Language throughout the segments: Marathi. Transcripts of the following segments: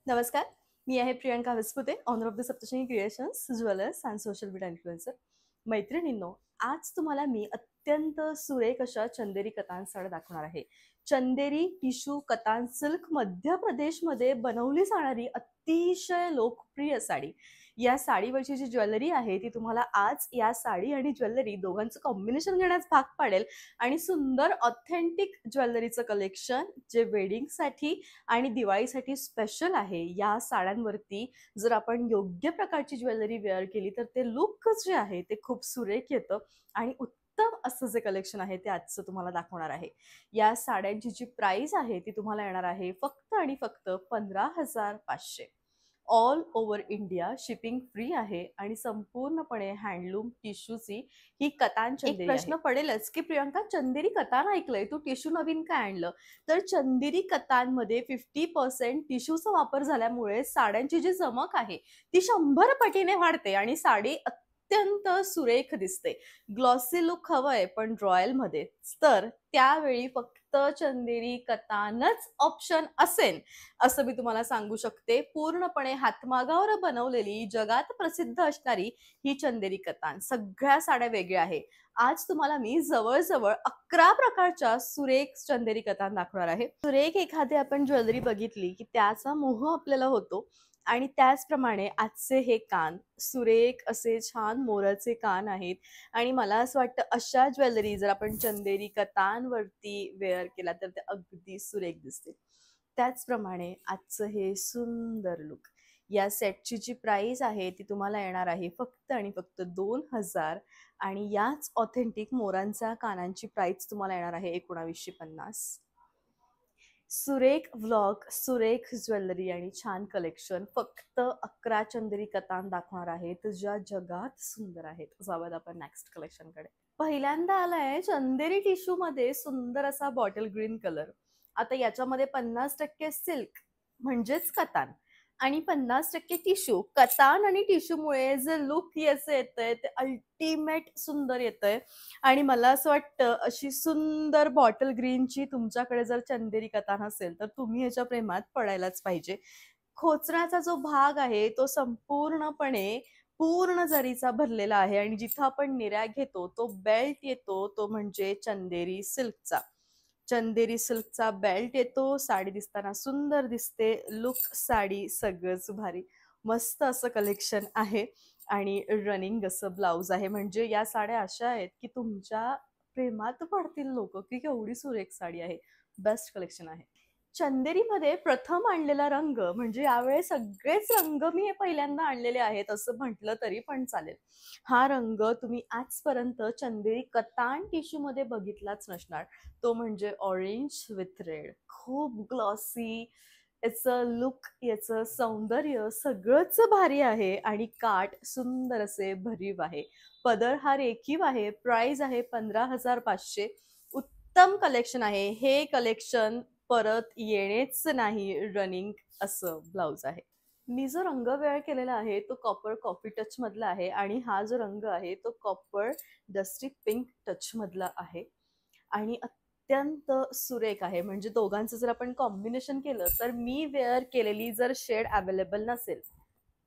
नमस्कार. मी आहे Priyanka Vispute, owner of the Saptashrungi creations, jewellers and social media influencer. मैत्रिणींनो, आज तुम्हाला मी अत्यंत सुरेख अशा चंदेरी कतान साड्या दाखवणार आहे. चंदेरी टिशू कतान सिल्क मध्य प्रदेशमध्ये बनवली जाणारी अतिशय लोकप्रिय साडी. या साडीवरची जी ज्वेलरी आहे ती तुम्हाला आज या साडी आणि ज्वेलरी दोघांचं कॉम्बिनेशन घेण्यास भाग पाडेल आणि सुंदर ऑथेंटिक ज्वेलरीचं कलेक्शन जे वेडिंगसाठी आणि दिवाळीसाठी स्पेशल आहे. या साड्यांवरती जर आपण योग्य प्रकारची ज्वेलरी वेअर केली तर ते लुक जे आहे ते खूप सुरेख येतं आणि उत्तम असं जे कलेक्शन आहे ते आजचं तुम्हाला दाखवणार आहे. या साड्यांची जी प्राइस आहे ती तुम्हाला येणार आहे फक्त आणि फक्त 15,500. All over India shipping free आहे आणि संपूर्णपणे हँडलूम टिश्यूची ही कतान चंदेरी आहे. एक प्रश्न पडेलच की प्रियंका, चंदेरी कतान ऐकलंय, तू टिश्यू नवीन काय आणलं? तर चंदेरी कतांमध्ये 50% टिश्यूचा वापर झाल्यामुळे साड्यांची जी चमक आहे ती 100 पटीने वाढते आणि साडी अत्यंत सुरेख दिसते. ग्लॉसी लुक हवंय पण रॉयल मध्ये, तर त्यावेळी फक्त चंदेरी कतानच ऑप्शन असेल असं मी तुम्हाला सांगू शकते. पूर्णपणे हातमागावर बनवलेली जगात प्रसिद्ध असणारी ही चंदेरी कतान सगळ्या साड्या वेगळ्या आहे. आज तुम्हाला मी जवळजवळ 11 प्रकारच्या सुरेख चंदेरी कतान दाखवणार आहे. सुरेख एखादी आपण ज्वेलरी बघितली की त्याचा मोह आपल्याला होतो आणि त्याचप्रमाणे आजचे हे कान सुरेख असे छान मोराचे कान आहेत आणि मला असं वाटतं अशा ज्वेलरी जर आपण चंदेरी कतांवरती वेअर केला तर ते अगदी सुरेख दिसते. त्याचप्रमाणे आजचं हे सुंदर लुक, या सेटची जी प्राइस आहे ती तुम्हाला येणार आहे फक्त आणि फक्त 2,000 आणि याच ऑथेंटिक मोरांच्या कानांची प्राइस तुम्हाला येणार आहे 1950. सुरेख व्लॉग, सुरेख ज्वेलरी आणि छान कलेक्शन फक्त 11 चंदेरी कतान दाखवणार आहेत ज्या जगात सुंदर आहेत. जाऊयात आपण नेक्स्ट कलेक्शनकडे. पहिल्यांदा आलाय चंदेरी टिश्यू मध्ये सुंदर असा बॉटल ग्रीन कलर. आता याच्यामध्ये 50% सिल्क म्हणजेच कतान आणि 50% टिश्यू. कतान आणि टिश्यूमुळे जे लुक याचं येतंय ते अल्टिमेट सुंदर येतंय आणि मला असं वाटतं अशी सुंदर बॉटल ग्रीनची तुमच्याकडे जर चंदेरी कतान असेल तर तुम्ही ह्याच्या प्रेमात पडायलाच पाहिजे. खोचण्याचा जो भाग आहे तो संपूर्णपणे पूर्ण जरीचा भरलेला आहे आणि जिथं आपण निर्या घेतो तो बेल्ट येतो तो म्हणजे चंदेरी सिल्कचा. चंदेरी सिल्कचा बेल्ट येतो. साडी दिसताना सुंदर दिसते. लुक साडी सगळंच भारी. मस्त असं कलेक्शन आहे आणि रनिंग असं ब्लाउज आहे. म्हणजे या साड्या अशा आहेत की तुमच्या प्रेमात पडतील लोक की केवढी सुरेख साडी आहे. बेस्ट कलेक्शन आहे. चंदेरीमध्ये प्रथम आणलेला रंग म्हणजे यावेळेस सगळेच रंग मी हे पहिल्यांदा आणलेले आहेत असं म्हटलं तरी पण चालेल. हा रंग तुम्ही आजपर्यंत चंदेरी कतान टिश्यू मध्ये बघितलाच नसणार. तो म्हणजे ऑरेंज विथ रेड. खूप ग्लॉसी याचं लुक, याचं सौंदर्य सगळंच भारी आहे आणि काठ सुंदर असे भरीव आहे. पदर हा रेखीव आहे. प्राइस आहे 15,500. उत्तम कलेक्शन आहे हे. कलेक्शन परत येणेच नाही. रनिंग असं ब्लाउज आहे. मी जो रंग वेअर केलेला आहे तो कॉपर कॉफी टच मधला आहे आणि हा जो रंग आहे तो कॉपर डस्टी पिंक टच मधला आहे आणि अत्यंत सुरेख आहे. म्हणजे दोघांचं जर आपण कॉम्बिनेशन केलं तर मी वेअर केलेली जर शेड अवेलेबल नसेल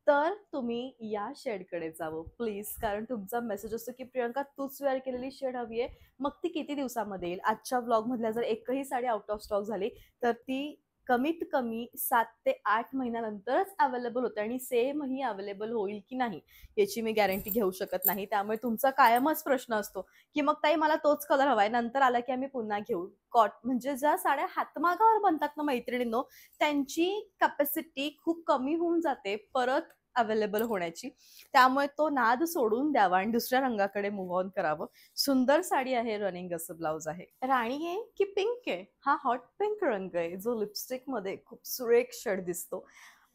तर तुम्ही या शेडकडे जावं प्लीज. कारण तुमचा मेसेज असतो की प्रियंका तूच वेअर केलेली शेड हवी आहे. मग ती किती दिवसामध्ये येईल? आजच्या व्लॉग मधल्या जर एकही साडी आउट ऑफ स्टॉक झाली तर ती कमीत कमी 7 ते 8 महिन्यानंतरच अवेलेबल होते आणि सेम ही अवेलेबल होईल की नाही याची मी गॅरंटी घेऊ शकत नाही. त्यामुळे तुमचा कायमच प्रश्न असतो की मग ताई मला तोच कलर हवाय, नंतर आला की आम्ही पुन्हा घेऊ. म्हणजे ज्या साड्या हातमागावर बनतात ना मैत्रिणींनो, त्यांची कॅपॅसिटी खूप कमी होऊन जाते परत अवेलेबल होण्याची. त्यामुळे तो नाद सोडून द्यावा आणि दुसऱ्या रंगाकडे मूव्ह ऑन करावं. सुंदर साडी आहे. रनिंग असं ब्लाउज आहे. राणी आहे की पिंक आहे? हा हॉट पिंक रंग आहे जो लिपस्टिक मध्ये खूप सुरेख शेड दिसतो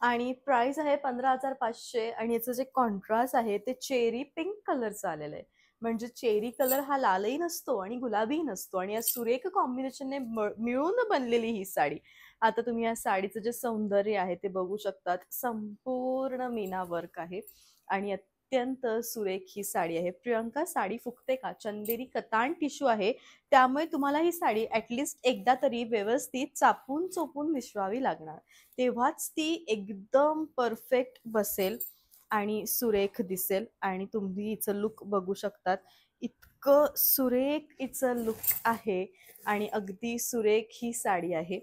आणि प्राइस आहे 15,500 आणि याचं जे कॉन्ट्रास्ट आहे ते चेरी पिंक कलरचं आलेलं आहे. म्हणजे चेरी कलर हा लालही नसतो आणि गुलाबीही नसतो आणि या सुरेख कॉम्बिनेशनने मिळून बनलेली ही साडी. आता तुम्ही या साडीचं जे सौंदर्य आहे ते बघू शकतात. संपूर्ण मीना वर्क आहे आणि अत्यंत सुरेख ही साडी आहे. प्रियंका साडी फुगते का? चंदेरी कतान टिश्यू आहे. त्यामुळे तुम्हाला ही साडी ॲटलीस्ट एकदा तरी व्यवस्थित चापून चोपून विश्वावी लागणार. तेव्हाच ती एकदम परफेक्ट बसेल आणि सुरेख दिसेल आणि तुम्ही हिचं लुक बघू शकतात. इतकं सुरेख हिचं लुक आहे आणि अगदी सुरेख ही साडी आहे.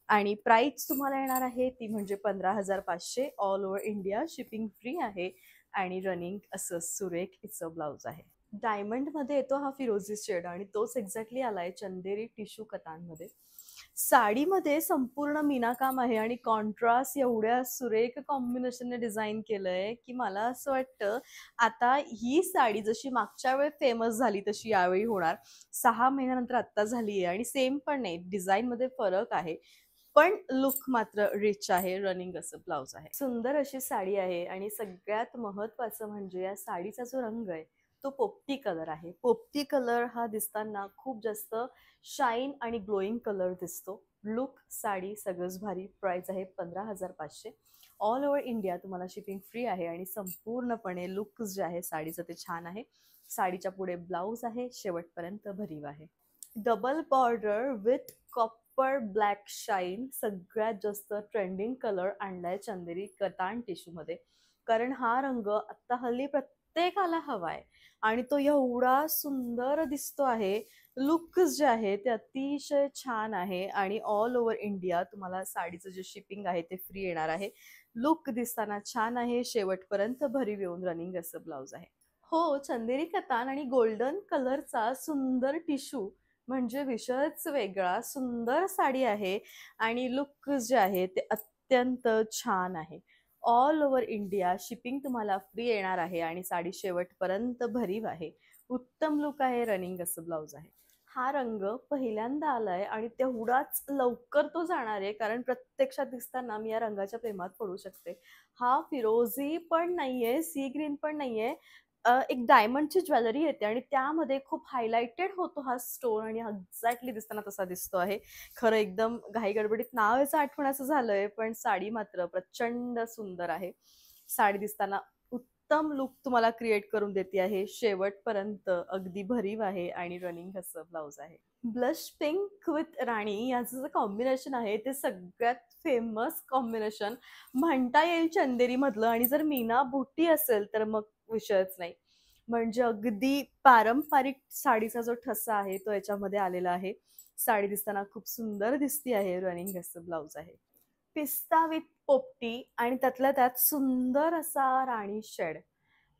आणि प्राइस तुम्हाला येणार आहे ती म्हणजे 15,500. All over India shipping free आहे आणि रनिंग असं सुरेख हिचं ब्लाउज आहे. डायमंडमध्ये येतो हा फिरोझी शेड आणि तोच एक्झॅक्टली आलाय चंदेरी टिश्यू कतांमध्ये. साडीमध्ये संपूर्ण मीनाकाम आहे आणि कॉन्ट्रास्ट एवढ्या सुरेख कॉम्बिनेशनने डिझाईन केलंय की मला असं वाटतं आता ही साडी जशी मागच्या वेळी फेमस झाली तशी यावेळी होणार. 6 महिन्यानंतर आत्ता झाली आहे आणि सेम पण नाही, डिझाईनमध्ये फरक आहे पण लुक मात्र रिच आहे. रनिंग असं ब्लाउज आहे. सुंदर अशी साडी आहे आणि सगळ्यात महत्वाचं म्हणजे या साडीचा जो रंग आहे तो पोपटी कलर आहे. पोपटी कलर हा दिसताना खूप जास्त शाईन आणि ग्लोईंग कलर दिसतो. लुक साडी सगळंच भारी. प्राइस आहे 15,500. ऑल ओव्हर इंडिया तुम्हाला शिपिंग फ्री आहे आणि संपूर्णपणे लुक जे आहे साडीचं ते छान आहे. साडीच्या पुढे ब्लाउज आहे, शेवटपर्यंत भरीव आहे. Double border with copper black shine सगळ्यात जास्त ट्रेंडिंग कलर आणलाय चंदेरी कतान टिश्यूमध्ये. कारण हा रंग आता हल्ली प्रत्येकाला हवाय आणि तो एवढा सुंदर दिसतो आहे. लुक जे आहे ते अतिशय छान आहे आणि ऑल ओव्हर इंडिया तुम्हाला साडीचं जे शिपिंग आहे ते फ्री येणार आहे. लुक दिसताना छान आहे, शेवटपर्यंत भरीव येऊन रनिंग असं ब्लाउज आहे. हो, चंदेरी कतान आणि गोल्डन कलरचा सुंदर टिश्यू म्हणजे विषयच वेगळा. सुंदर साडी आहे आणि लुक जे आहे ते अत्यंत छान आहे. ऑल ओव्हर इंडिया शिपिंग तुम्हाला फ्री येणार आहे आणि साडी शेवटपर्यंत भरीव आहे. उत्तम लुक आहे, रनिंग असं ब्लाउज आहे. हा रंग पहिल्यांदा आलाय आणि तेवढाच लवकर तो जाणार आहे कारण प्रत्यक्षात दिसताना मी या रंगाच्या प्रेमात पडू शकते. हा फिरोझी पण नाहीये, सी ग्रीन पण नाहीये. एक डायमंडची ज्वेलरी येते आणि त्यामध्ये खूप हायलाइटेड होतो हा स्टोन आणि एक्झॅक्टली दिसताना तसा दिसतो आहे. खरं एकदम घाई गडबडीत नाव याचं आठवण्याचं झालंय पण साडी मात्र प्रचंड सुंदर आहे. साडी दिसताना उत्तम लुक तुम्हाला क्रिएट करून देते आहे. शेवटपर्यंत अगदी भरीव आहे आणि रनिंग असं ब्लाउज आहे. ब्लश पिंक विथ राणी याचं जे कॉम्बिनेशन आहे ते सगळ्यात फेमस कॉम्बिनेशन म्हणता येईल चंदेरी मधलं आणि जर मीना बुट्टी असेल तर मग विषयच नाही. म्हणजे अगदी पारंपरिक साडीचा जो ठसा आहे तो याच्यामध्ये आलेला आहे. साडी दिसताना खूप सुंदर दिसती आहे. रनिंग असं ब्लाउज आहे. पिस्ता विथ पोपटी आणि त्यातल्या त्यात सुंदर असा राणी शेड,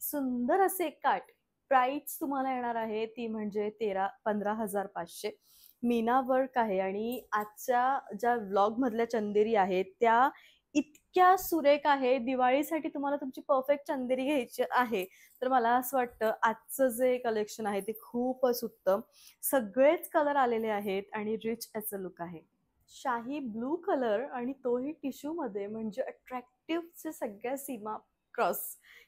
सुंदर असे काठ. प्राइस तुम्हाला येणार आहे ती म्हणजे 15,500. मीना वर्क आहे आणि आजच्या ज्या व्लॉग मधल्या चंदेरी आहेत त्या इतक्या सुरेख आहे. दिवाळीसाठी तुम्हाला तुमची परफेक्ट चंदेरी घ्यायची आहे तर मला असं वाटतं आजचं जे कलेक्शन आहे ते खूपच उत्तम. सगळेच कलर आलेले आहेत आणि रिच याचं लुक आहे. शाही ब्लू कलर आणि तोही टिश्यू मध्ये म्हणजे अट्रॅक्टिव्ह सगळ्या सीमा क्रॉस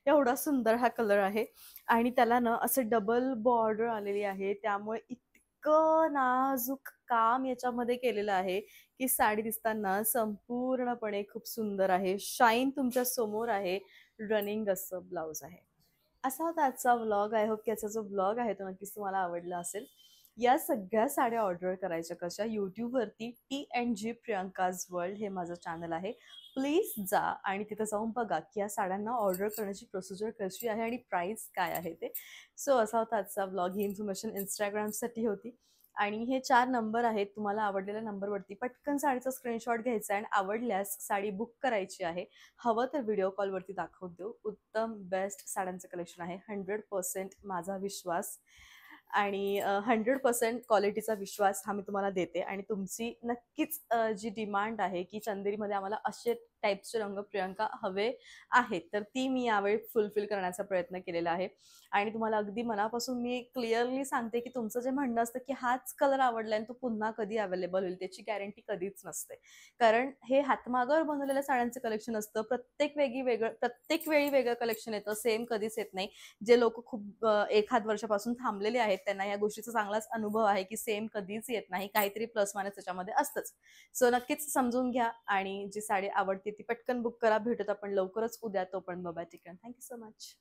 एवढा सुंदर हा कलर आहे आणि त्याला ना असं डबल बॉर्डर आलेली आहे. त्यामुळे इतकं नाजूक काम याच्यामध्ये केलेलं आहे की साडी दिसताना संपूर्णपणे खूप सुंदर आहे. शाईन तुमच्या समोर आहे. रनिंग असं ब्लाउज आहे. असा होता आजचा व्लॉग. आय होप की याचा जो व्लॉग आहे तो नक्कीच तुम्हाला आवडला असेल. या सगळ्या साड्या ऑर्डर करायच्या कशा? यूट्यूबवरती T&G प्रियंकाज वर्ल्ड हे माझं चॅनल आहे. प्लीज जा आणि तिथं जाऊन बघा की या साड्यांना ऑर्डर करण्याची प्रोसिजर कशी आहे आणि प्राइस काय आहे ते. सो असा होता आजचा व्लॉग. ही इन्फॉर्मेशन इंस्टाग्रामसाठी होती आणि हे 4 नंबर आहेत. तुम्हाला आवडलेल्या नंबरवरती पटकन साडीचा स्क्रीनशॉट घ्यायचा आणि आवडल्यास साडी बुक करायची आहे. हवं तर व्हिडिओ कॉलवरती दाखवून देऊ. उत्तम बेस्ट साड्यांचं कलेक्शन आहे. 100% माझा विश्वास आणि 100% क्वालिटीचा विश्वास हा मी तुम्हाला देते आणि तुमची नक्कीच जी डिमांड आहे की चंदेरीमध्ये आम्हाला असे टाईप्सचे रंग प्रियंका हवे आहेत तर ती मी यावेळी फुलफिल करण्याचा प्रयत्न केलेला आहे. आणि तुम्हाला अगदी मनापासून मी क्लिअरली सांगते की तुमचं जे म्हणणं असतं की हाच कलर आवडला आणि तो पुन्हा कधी अवेलेबल होईल त्याची गॅरंटी कधीच नसते. कारण हे हातमागावर बनवलेल्या साड्यांचं कलेक्शन असतं. प्रत्येक वेळी वेगळं कलेक्शन येतं. सेम कधीच येत नाही. जे लोक खूप 1-1.5 वर्षापासून थांबलेले आहेत त्यांना या गोष्टीचा चांगलाच अनुभव आहे की सेम कधीच येत नाही. काहीतरी प्लस मायनस त्याच्यामध्ये असतंच. सो नक्कीच समजून घ्या आणि जी साडी आवडते ती पटकन बुक करा. भेटूत आपण लवकरच उद्या. तोपर्यंत bye bye. Take care. Thank you so much.